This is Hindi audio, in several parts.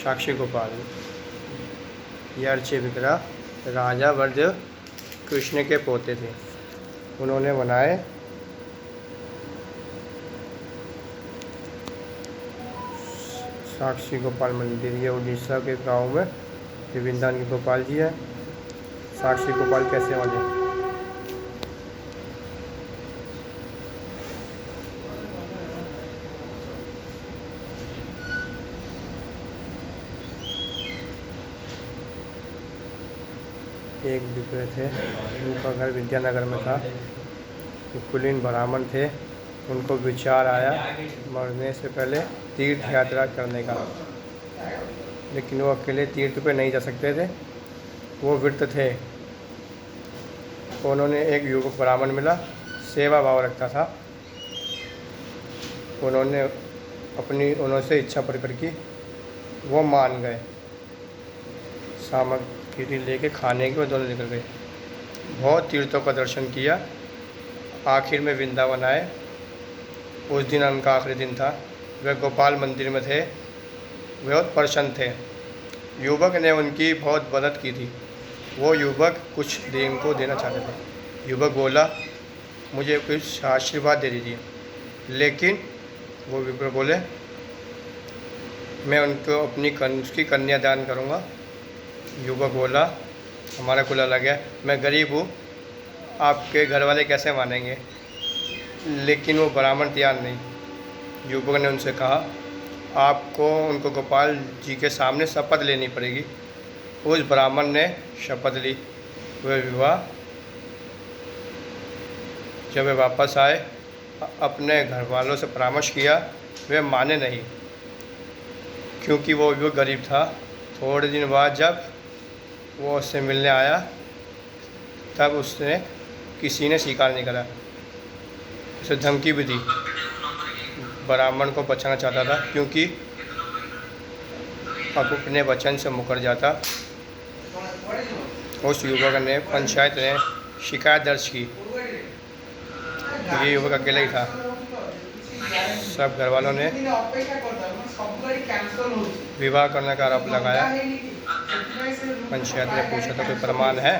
साक्षी गोपाल, ये अर्चे विग्रह राजा ब्रज कृष्ण के पोते थे। उन्होंने बनाए साक्षी गोपाल मंदिर। ये उड़ीसा के गांव में ये वृंदावन के गोपाल जी है। साक्षी गोपाल कैसे बने? एक विग्रह थे, उनका घर विद्यानगर में था। कुलीन ब्राह्मण थे। उनको विचार आया मरने से पहले तीर्थ यात्रा करने का, लेकिन वो अकेले तीर्थ पे नहीं जा सकते थे, वो व्रत थे। उन्होंने एक युवक ब्राह्मण मिला, सेवा भाव रखता था। उन्होंने इच्छा प्रकट की, वो मान गए। सामग्री लेके खाने के, वो दोनों निकल गए। बहुत तीर्थों का दर्शन किया, आखिर में वृंदावन आए। उस दिन उनका आखिरी दिन था। वे गोपाल मंदिर में थे, वे बहुत प्रसन्न थे। युवक ने उनकी बहुत मदद की थी। वो युवक कुछ दिन को देना चाहते थे। युवक बोला, मुझे कुछ आशीर्वाद दे दीजिए। लेकिन वो विप्र बोले, मैं उनको उसकी कन्या दान करूँगा। युवक बोला, हमारा कुल अलग है, मैं गरीब हूँ, आपके घर वाले कैसे मानेंगे? लेकिन वो ब्राह्मण तैयार नहीं। युवक ने उनसे कहा, आपको उनको गोपाल जी के सामने शपथ लेनी पड़ेगी। उस ब्राह्मण ने शपथ ली। वे विवाह जब वे वापस आए, अपने घर वालों से परामर्श किया, वे माने नहीं, क्योंकि वो गरीब था। थोड़े दिन बाद जब वो उससे मिलने आया, तब किसी ने स्वीकार नहीं करा, उसे धमकी भी दी। ब्राह्मण को बचाना चाहता था, क्योंकि अब अपने वचन से मुकर जाता। उस युवक ने पंचायत में शिकायत दर्ज की। ये युवक अकेला ही था। सब घर वालों ने विवाह करने का आरोप लगाया। पंचायत ने पूछा था, कोई प्रमाण है?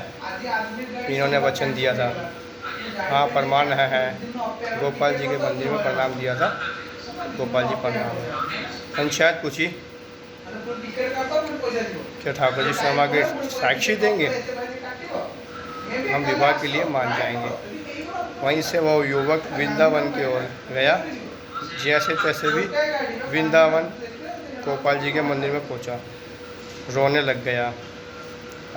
इन्होंने वचन दिया था। हाँ, प्रमाण है। गोपाल जी के मंदिर में प्रणाम दिया था। गोपाल जी प्रणाम है। पंचायत पूछी, क्या ठाकुर जी शर्मा के साक्षी देंगे? हम विवाह के लिए मान जाएंगे। वहीं से वो युवक वृंदावन की ओर गया। जैसे तैसे भी वृंदावन गोपाल जी के मंदिर में पहुंचा, रोने लग गया।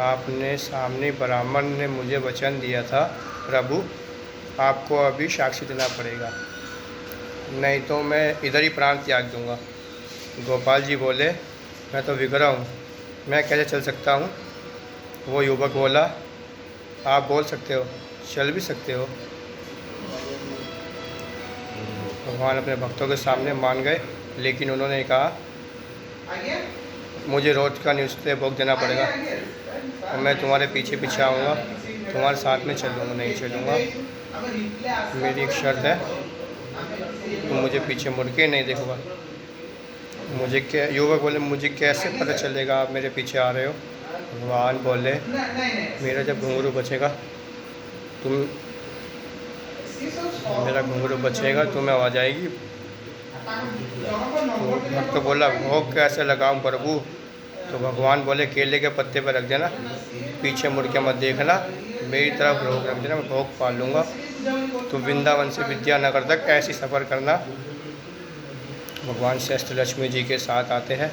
आपने सामने ब्राह्मण ने मुझे वचन दिया था, प्रभु आपको अभी साक्षी देना पड़ेगा, नहीं तो मैं इधर ही प्राण त्याग दूंगा। गोपाल जी बोले, मैं तो विग्रह हूँ, मैं कैसे चल सकता हूँ? वो युवक बोला, आप बोल सकते हो, चल भी सकते हो। भगवान अपने भक्तों के सामने मान गए, लेकिन उन्होंने कहा, मुझे रोज का निश्चय भोग देना पड़ेगा और मैं तुम्हारे पीछे पीछे आऊँगा, तुम्हारे साथ में चलूँगा, नहीं चलूँगा। मेरी एक शर्त है, तुम मुझे पीछे मुड़ के नहीं देखोगा। मुझे क्या, युवक बोले, मुझे कैसे पता चलेगा आप मेरे पीछे आ रहे हो? भगवान बोले, मेरा जब घुंघरू बचेगा मेरा घुंघरू बचेगा तुम्हें आवाज़ आएगी। तो भक्त बोला, भोग कैसे लगाऊं प्रभु? तो भगवान बोले, केले के पत्ते पर रख देना, पीछे मुड़ के मत देखना, मेरी तरफ भोग रख देना, मैं भोग पाल लूँगा। तो वृंदावन से विद्यानगर तक ऐसी सफ़र करना। भगवान श्रेष्ठ लक्ष्मी जी के साथ आते हैं,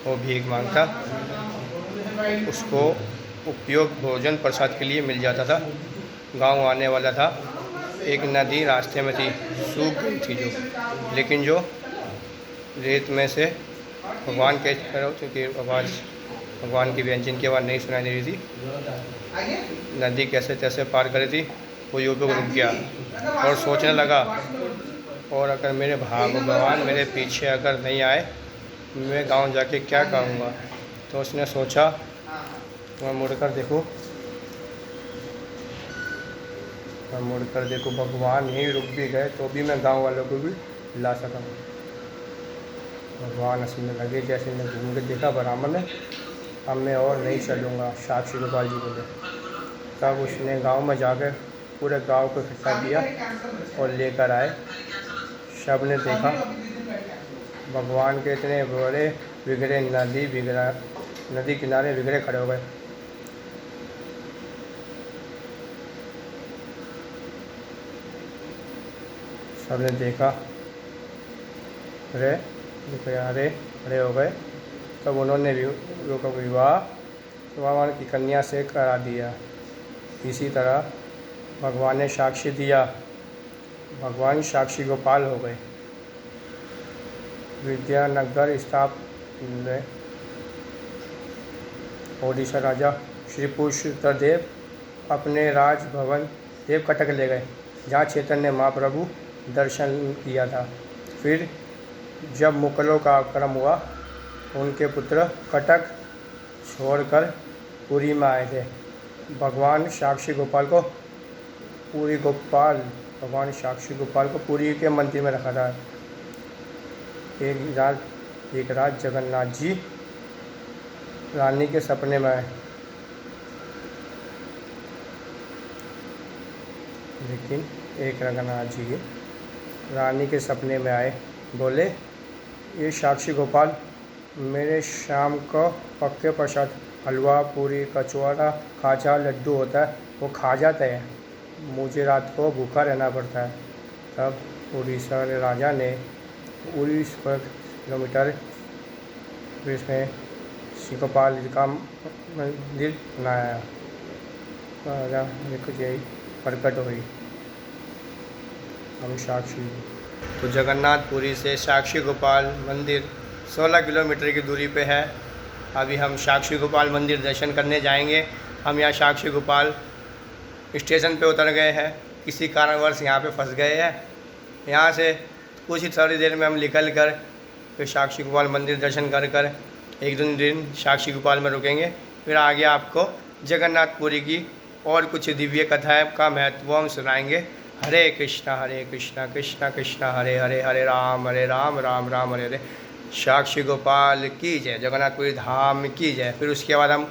वो भीख मांगता, उसको उपयोग भोजन प्रसाद के लिए मिल जाता था। गांव आने वाला था, एक नदी रास्ते में थी, सूख गई थी लेकिन जो रेत में से भगवान के क्योंकि भगवान की व्यंजन की आवाज़ नहीं सुनाई दे रही थी। नदी कैसे तैसे पार करी थी। वो युवक रुक गया और सोचने लगा, और अगर मेरे भगवान मेरे पीछे अगर नहीं आए, मैं गांव जाके क्या करूँगा? तो उसने सोचा, मैं मुड़कर देखूँ, भगवान यहीं रुक भी गए तो भी मैं गांव वालों को भी ला सका। भगवान हंसने लगे। जैसे मैं घूम के देखा बराबर में, अब मैं और नहीं चलूँगा, साक्षी गोपाल जी बोले। तब उसने गांव में जाकर पूरे गांव को इकट्ठा किया और लेकर आए। सब ने देखा भगवान के इतने बड़े बिगड़े नदी किनारे बिगड़े खड़े हो गए। सब ने देखा, अरे खड़े हो गए। तब उन्होंने विवाह भगवान की कन्या से करा दिया। इसी तरह भगवान ने साक्षी दिया, भगवान साक्षी गोपाल हो गए। विद्यानगर स्थापना ओडिशा राजा श्री पुष्करदेव अपने राजभवन देव कटक ले गए, जहाँ चैतन्य महाप्रभु दर्शन किया था। फिर जब मुगलों का आक्रमण हुआ, उनके पुत्र कटक छोड़कर पुरी में आए थे। भगवान साक्षी गोपाल को पुरी के मंदिर में रखा था। एक रात जगन्नाथ जी रानी के सपने में आए, लेकिन एक रंगनाथ जी रानी के सपने में आए, बोले, ये साक्षी गोपाल मेरे शाम को पक्के प्रसाद हलवा पूरी कचौड़ा खाजा लड्डू होता है, वो खा जाते हैं, मुझे रात को भूखा रहना पड़ता है। तब उड़ीसा के राजा ने 19 किलोमीटर इसमें श्री गोपाल जी का मंदिर बनाया। राजा कुछ यही प्रकट हुई हम साक्षी। तो जगन्नाथपुरी से साक्षी गोपाल मंदिर 16 किलोमीटर की दूरी पे है। अभी हम साक्षी गोपाल मंदिर दर्शन करने जाएंगे। हम यहाँ साक्षी गोपाल स्टेशन पे उतर गए हैं, किसी कारणवश यहाँ पे फंस गए हैं। यहाँ से कुछ ही थोड़ी देर में हम निकल कर फिर साक्षी गोपाल मंदिर दर्शन कर एक दिन साक्षी गोपाल में रुकेंगे। फिर आगे आपको जगन्नाथपुरी की और कुछ दिव्य कथाएं का महत्व हम सुनाएंगे। हरे कृष्णा कृष्णा कृष्णा हरे हरे, हरे राम राम राम हरे हरे। साक्षी गोपाल की जय, जगन्नाथपुरी धाम की जय। फिर उसके बाद हम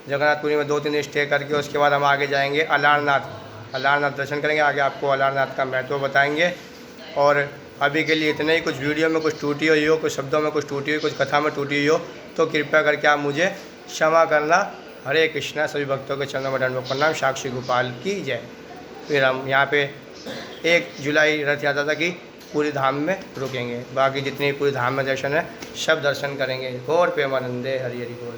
जगन्नाथपुरी में 2-3 दिन स्टे करके उसके बाद हम आगे जाएंगे अलारनाथ दर्शन करेंगे। आगे आपको अलारनाथ का महत्व बताएंगे। और अभी के लिए इतना ही। कुछ वीडियो में कुछ टूटी हुई हो, कुछ शब्दों में कुछ टूटी हुई, कुछ कथा में टूटी हुई हो तो कृपया करके आप मुझे क्षमा करना। हरे कृष्णा। सभी भक्तों के चरणों में दंडवत प्रणाम। साक्षी गोपाल की जय। फिर हम यहाँ पे 1 जुलाई रथ यात्रा तक ही पूरी धाम में रुकेंगे। बाकी जितने पूरी धाम में दर्शन है सब दर्शन करेंगे। गौर प्रेमानंदे हरि हरि बोल।